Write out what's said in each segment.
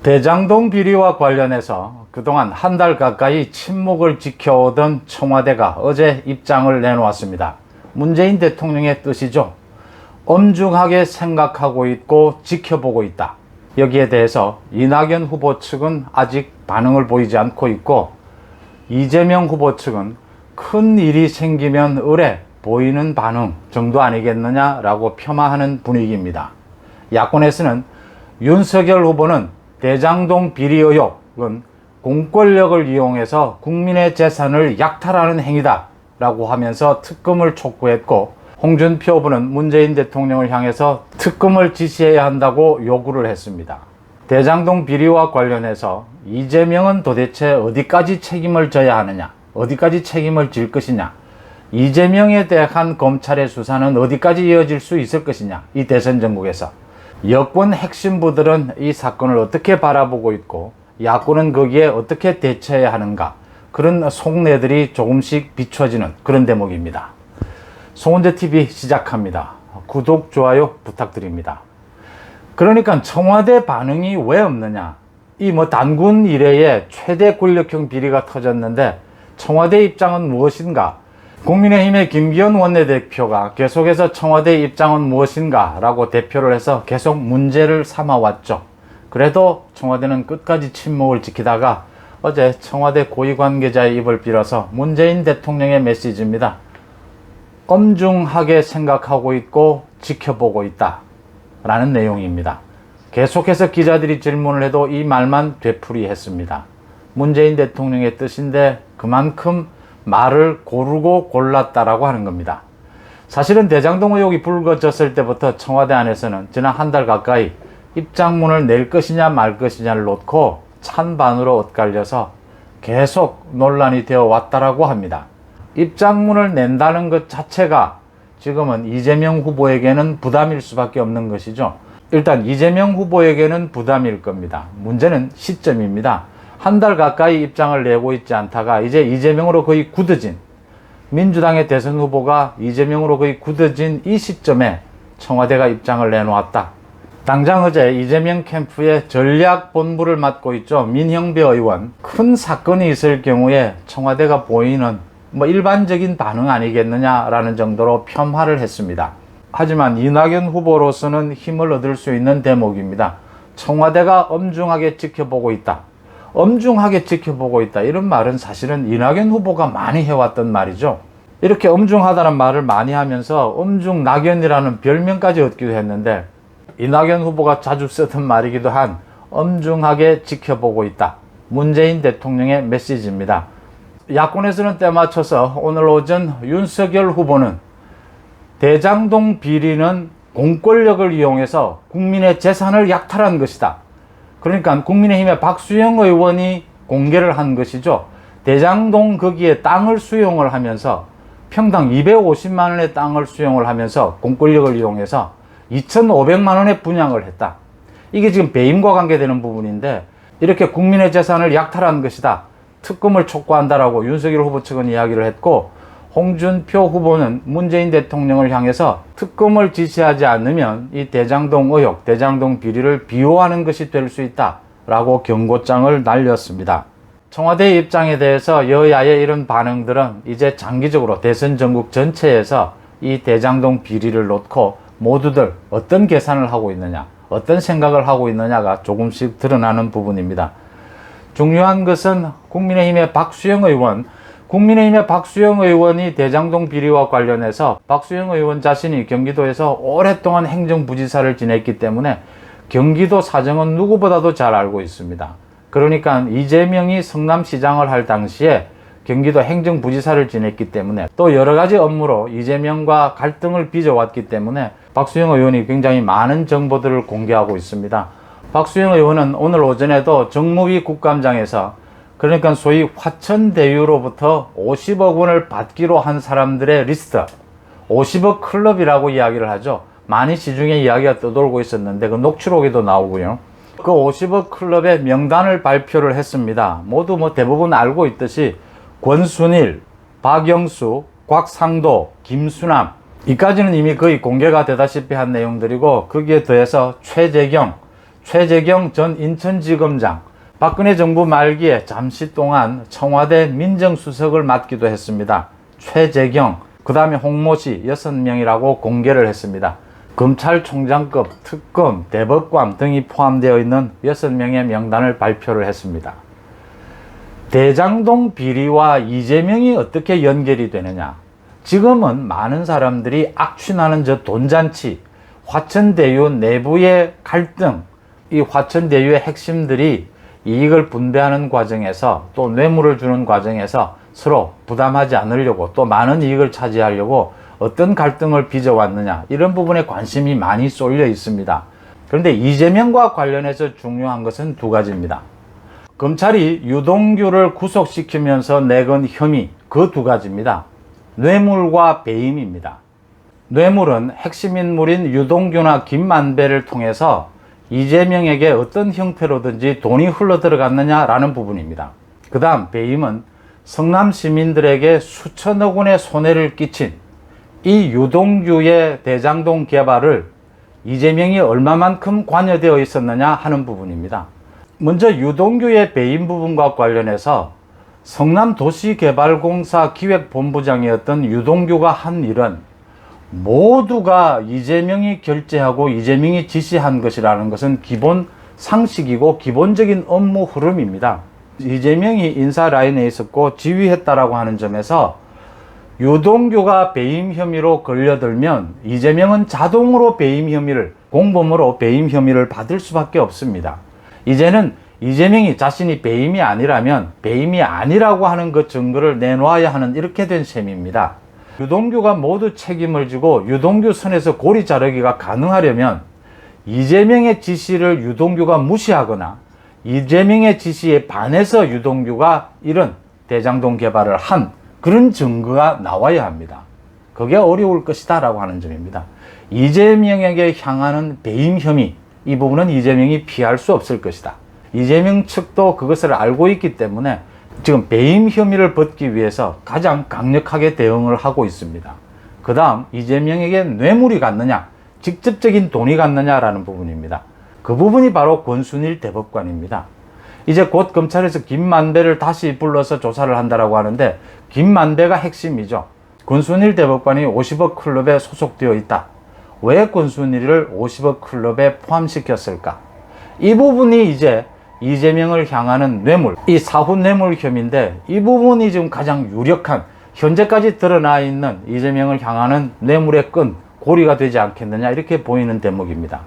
대장동 비리와 관련해서 그동안 한 달 가까이 침묵을 지켜오던 청와대가 어제 입장을 내놓았습니다. 문재인 대통령의 뜻이죠. 엄중하게 생각하고 있고 지켜보고 있다. 여기에 대해서 이낙연 후보 측은 아직 반응을 보이지 않고 있고, 이재명 후보 측은 큰 일이 생기면 의뢰 보이는 반응 정도 아니겠느냐라고 폄하하는 분위기입니다. 야권에서는 윤석열 후보는 대장동 비리 의혹은 공권력을 이용해서 국민의 재산을 약탈하는 행위다 라고 하면서 특검을 촉구했고, 홍준표 후보는 문재인 대통령을 향해서 특검을 지시해야 한다고 요구를 했습니다. 대장동 비리와 관련해서 이재명은 도대체 어디까지 책임을 져야 하느냐, 어디까지 책임을 질 것이냐, 이재명에 대한 검찰의 수사는 어디까지 이어질 수 있을 것이냐, 이 대선 전국에서 여권 핵심부들은 이 사건을 어떻게 바라보고 있고 야권은 거기에 어떻게 대처해야 하는가, 그런 속내들이 조금씩 비춰지는 그런 대목입니다. 송은재TV 시작합니다. 구독, 좋아요 부탁드립니다. 그러니까 청와대 반응이 왜 없느냐, 이 단군 이래의 최대 권력형 비리가 터졌는데 청와대 입장은 무엇인가, 국민의힘의 김기현 원내대표가 계속해서 청와대 입장은 무엇인가 라고 대표를 해서 계속 문제를 삼아왔죠. 그래도 청와대는 끝까지 침묵을 지키다가 어제 청와대 고위 관계자의 입을 빌어서 문재인 대통령의 메시지입니다. 엄중하게 생각하고 있고 지켜보고 있다 라는 내용입니다. 계속해서 기자들이 질문을 해도 이 말만 되풀이했습니다. 문재인 대통령의 뜻인데 그만큼 말을 고르고 골랐다라고 하는 겁니다. 사실은 대장동 의혹이 불거졌을 때부터 청와대 안에서는 지난 한 달 가까이 입장문을 낼 것이냐 말 것이냐를 놓고 찬반으로 엇갈려서 계속 논란이 되어 왔다라고 합니다. 입장문을 낸다는 것 자체가 지금은 이재명 후보에게는 부담일 수밖에 없는 것이죠. 일단 이재명 후보에게는 부담일 겁니다. 문제는 시점입니다. 한 달 가까이 입장을 내고 있지 않다가 이제 이재명으로 거의 굳어진, 민주당의 대선 후보가 이재명으로 거의 굳어진 이 시점에 청와대가 입장을 내놓았다. 당장 어제 이재명 캠프의 전략본부를 맡고 있죠, 민형배 의원, 큰 사건이 있을 경우에 청와대가 보이는 일반적인 반응 아니겠느냐라는 정도로 폄하를 했습니다. 하지만 이낙연 후보로서는 힘을 얻을 수 있는 대목입니다. 청와대가 엄중하게 지켜보고 있다. 엄중하게 지켜보고 있다. 이런 말은 사실은 이낙연 후보가 많이 해왔던 말이죠. 이렇게 엄중하다는 말을 많이 하면서 엄중낙연이라는 별명까지 얻기도 했는데, 이낙연 후보가 자주 쓰던 말이기도 한 엄중하게 지켜보고 있다. 문재인 대통령의 메시지입니다. 야권에서는 때맞춰서 오늘 오전 윤석열 후보는 대장동 비리는 공권력을 이용해서 국민의 재산을 약탈한 것이다. 그러니까 국민의힘의 박수영 의원이 공개를 한 것이죠. 대장동 거기에 땅을 수용을 하면서 평당 250만 원의 땅을 수용을 하면서 공권력을 이용해서 2,500만 원에 분양을 했다. 이게 지금 배임과 관계되는 부분인데, 이렇게 국민의 재산을 약탈한 것이다. 특검을 촉구한다라고 윤석열 후보 측은 이야기를 했고, 홍준표 후보는 문재인 대통령을 향해서 특검을 지시하지 않으면 이 대장동 의혹, 대장동 비리를 비호하는 것이 될 수 있다라고 경고장을 날렸습니다. 청와대의 입장에 대해서 여야의 이런 반응들은 이제 장기적으로 대선 전국 전체에서 이 대장동 비리를 놓고 모두들 어떤 계산을 하고 있느냐, 어떤 생각을 하고 있느냐가 조금씩 드러나는 부분입니다. 중요한 것은 국민의힘의 박수영 의원이 대장동 비리와 관련해서 박수영 의원 자신이 경기도에서 오랫동안 행정부지사를 지냈기 때문에 경기도 사정은 누구보다도 잘 알고 있습니다. 그러니까 이재명이 성남시장을 할 당시에 경기도 행정부지사를 지냈기 때문에, 또 여러 가지 업무로 이재명과 갈등을 빚어왔기 때문에 박수영 의원이 굉장히 많은 정보들을 공개하고 있습니다. 박수영 의원은 오늘 오전에도 정무위 국감장에서, 그러니까 소위 화천대유로부터 50억 원을 받기로 한 사람들의 리스트, 50억 클럽이라고 이야기를 하죠. 많이 시중에 이야기가 떠돌고 있었는데 그 녹취록에도 나오고요. 그 50억 클럽의 명단을 발표를 했습니다. 모두 대부분 알고 있듯이 권순일, 박영수, 곽상도, 김수남, 이까지는 이미 거의 공개가 되다시피 한 내용들이고, 거기에 더해서 최재경, 최재경 전 인천지검장, 박근혜 정부 말기에 잠시 동안 청와대 민정수석을 맡기도 했습니다. 최재경, 그 다음에 홍모 씨 6명이라고 공개를 했습니다. 검찰총장급, 특검, 대법관 등이 포함되어 있는 6명의 명단을 발표를 했습니다. 대장동 비리와 이재명이 어떻게 연결이 되느냐? 지금은 많은 사람들이 악취나는 저 돈잔치, 화천대유 내부의 갈등, 이 화천대유의 핵심들이 이익을 분배하는 과정에서 또 뇌물을 주는 과정에서 서로 부담하지 않으려고 또 많은 이익을 차지하려고 어떤 갈등을 빚어왔느냐, 이런 부분에 관심이 많이 쏠려 있습니다. 그런데 이재명과 관련해서 중요한 것은 두 가지입니다. 검찰이 유동규를 구속시키면서 내건 혐의, 그 두 가지입니다. 뇌물과 배임입니다. 뇌물은 핵심 인물인 유동규나 김만배를 통해서 이재명에게 어떤 형태로든지 돈이 흘러들어갔느냐라는 부분입니다. 그 다음 배임은 성남 시민들에게 수천억 원의 손해를 끼친 이 유동규의 대장동 개발을 이재명이 얼마만큼 관여되어 있었느냐 하는 부분입니다. 먼저 유동규의 배임 부분과 관련해서 성남도시개발공사 기획본부장이었던 유동규가 한 일은 모두가 이재명이 결재하고 이재명이 지시한 것이라는 것은 기본 상식이고 기본적인 업무 흐름입니다. 이재명이 인사 라인에 있었고 지휘했다라고 하는 점에서 유동규가 배임 혐의로 걸려들면 이재명은 자동으로 배임 혐의를, 공범으로 배임 혐의를 받을 수밖에 없습니다. 이제는 이재명이 자신이 배임이 아니라면 배임이 아니라고 하는 그 증거를 내놓아야 하는 이렇게 된 셈입니다. 유동규가 모두 책임을 지고 유동규 선에서 고리 자르기가 가능하려면 이재명의 지시를 유동규가 무시하거나 이재명의 지시에 반해서 유동규가 이런 대장동 개발을 한 그런 증거가 나와야 합니다. 그게 어려울 것이다 라고 하는 점입니다. 이재명에게 향하는 배임 혐의, 이 부분은 이재명이 피할 수 없을 것이다. 이재명 측도 그것을 알고 있기 때문에 지금 배임 혐의를 벗기 위해서 가장 강력하게 대응을 하고 있습니다. 그 다음 이재명에게 뇌물이 갔느냐, 직접적인 돈이 갔느냐라는 부분입니다. 그 부분이 바로 권순일 대법관입니다. 이제 곧 검찰에서 김만배를 다시 불러서 조사를 한다라고 하는데 김만배가 핵심이죠. 권순일 대법관이 50억 클럽에 소속되어 있다. 왜 권순일을 50억 클럽에 포함시켰을까? 이 부분이 이제 이재명을 향하는 뇌물, 이 사후 뇌물 혐의인데 이 부분이 지금 가장 유력한, 현재까지 드러나 있는 이재명을 향하는 뇌물의 끈, 고리가 되지 않겠느냐, 이렇게 보이는 대목입니다.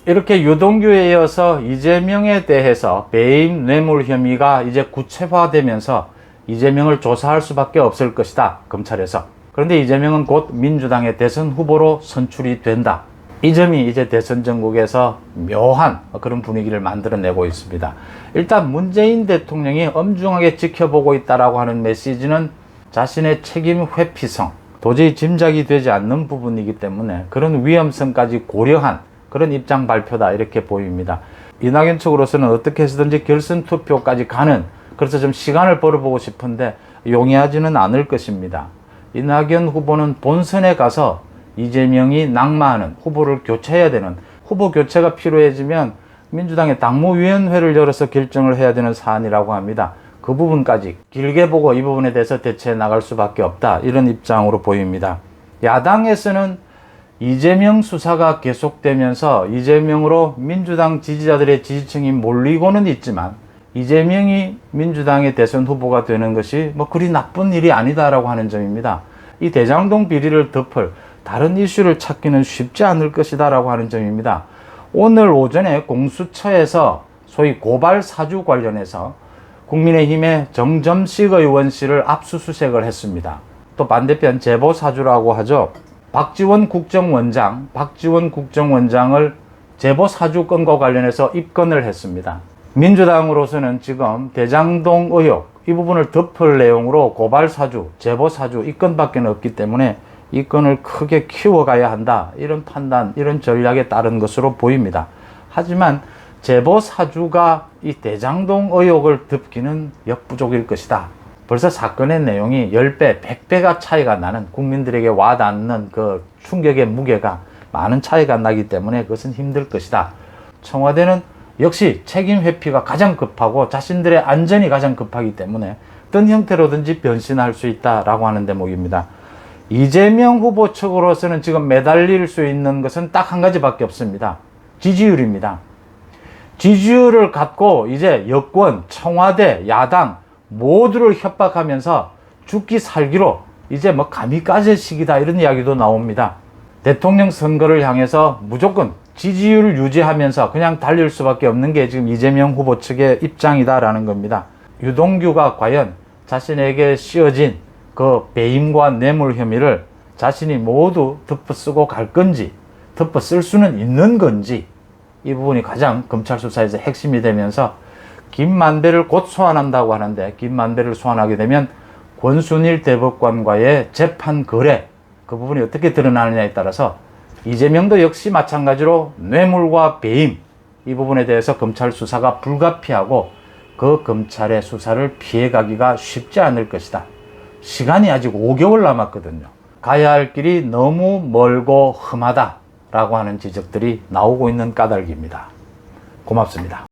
이렇게 유동규에 이어서 이재명에 대해서 배임 뇌물 혐의가 이제 구체화되면서 이재명을 조사할 수밖에 없을 것이다, 검찰에서. 그런데 이재명은 곧 민주당의 대선 후보로 선출이 된다. 이 점이 이제 대선 전국에서 묘한 그런 분위기를 만들어내고 있습니다. 일단 문재인 대통령이 엄중하게 지켜보고 있다라고 하는 메시지는 자신의 책임 회피성, 도저히 짐작이 되지 않는 부분이기 때문에 그런 위험성까지 고려한 그런 입장 발표다, 이렇게 보입니다. 이낙연 측으로서는 어떻게 해서든지 결선 투표까지 가는, 그래서 좀 시간을 벌어보고 싶은데 용이하지는 않을 것입니다. 이낙연 후보는 본선에 가서 이재명이 낙마하는, 후보를 교체해야 되는, 후보 교체가 필요해지면 민주당의 당무위원회를 열어서 결정을 해야 되는 사안이라고 합니다. 그 부분까지 길게 보고 이 부분에 대해서 대처해 나갈 수밖에 없다, 이런 입장으로 보입니다. 야당에서는 이재명 수사가 계속되면서 이재명으로 민주당 지지자들의 지지층이 몰리고는 있지만 이재명이 민주당의 대선 후보가 되는 것이 뭐 그리 나쁜 일이 아니다라고 하는 점입니다. 이 대장동 비리를 덮을 다른 이슈를 찾기는 쉽지 않을 것이다 라고 하는 점입니다. 오늘 오전에 공수처에서 소위 고발 사주 관련해서 국민의힘의 정점식 의원실을 압수수색을 했습니다. 또 반대편 제보 사주라고 하죠. 박지원 국정원장을 제보 사주 건과 관련해서 입건을 했습니다. 민주당으로서는 지금 대장동 의혹, 이 부분을 덮을 내용으로 고발 사주, 제보 사주, 이 건밖에 없기 때문에 이 건을 크게 키워가야 한다, 이런 판단, 이런 전략에 따른 것으로 보입니다. 하지만 제보 사주가 이 대장동 의혹을 덮기는 역부족일 것이다. 벌써 사건의 내용이 10배, 100배가 차이가 나는, 국민들에게 와닿는 그 충격의 무게가 많은 차이가 나기 때문에 그것은 힘들 것이다. 청와대는 역시 책임 회피가 가장 급하고 자신들의 안전이 가장 급하기 때문에 어떤 형태로든지 변신할 수 있다라고 하는 대목입니다. 이재명 후보 측으로서는 지금 매달릴 수 있는 것은 딱 한 가지밖에 없습니다. 지지율입니다. 지지율을 갖고 이제 여권, 청와대, 야당 모두를 협박하면서 죽기 살기로 이제 뭐 가미까제식이다 이런 이야기도 나옵니다. 대통령 선거를 향해서 무조건 지지율을 유지하면서 그냥 달릴 수밖에 없는 게 지금 이재명 후보 측의 입장이다라는 겁니다. 유동규가 과연 자신에게 씌워진 그 배임과 뇌물 혐의를 자신이 모두 덮어쓰고 갈 건지, 덮어쓸 수는 있는 건지, 이 부분이 가장 검찰 수사에서 핵심이 되면서 김만배를 곧 소환한다고 하는데, 김만배를 소환하게 되면 권순일 대법관과의 재판 거래, 그 부분이 어떻게 드러나느냐에 따라서 이재명도 역시 마찬가지로 뇌물과 배임, 이 부분에 대해서 검찰 수사가 불가피하고 그 검찰의 수사를 피해가기가 쉽지 않을 것이다. 시간이 아직 5개월 남았거든요. 가야 할 길이 너무 멀고 험하다라고 하는 지적들이 나오고 있는 까닭입니다. 고맙습니다.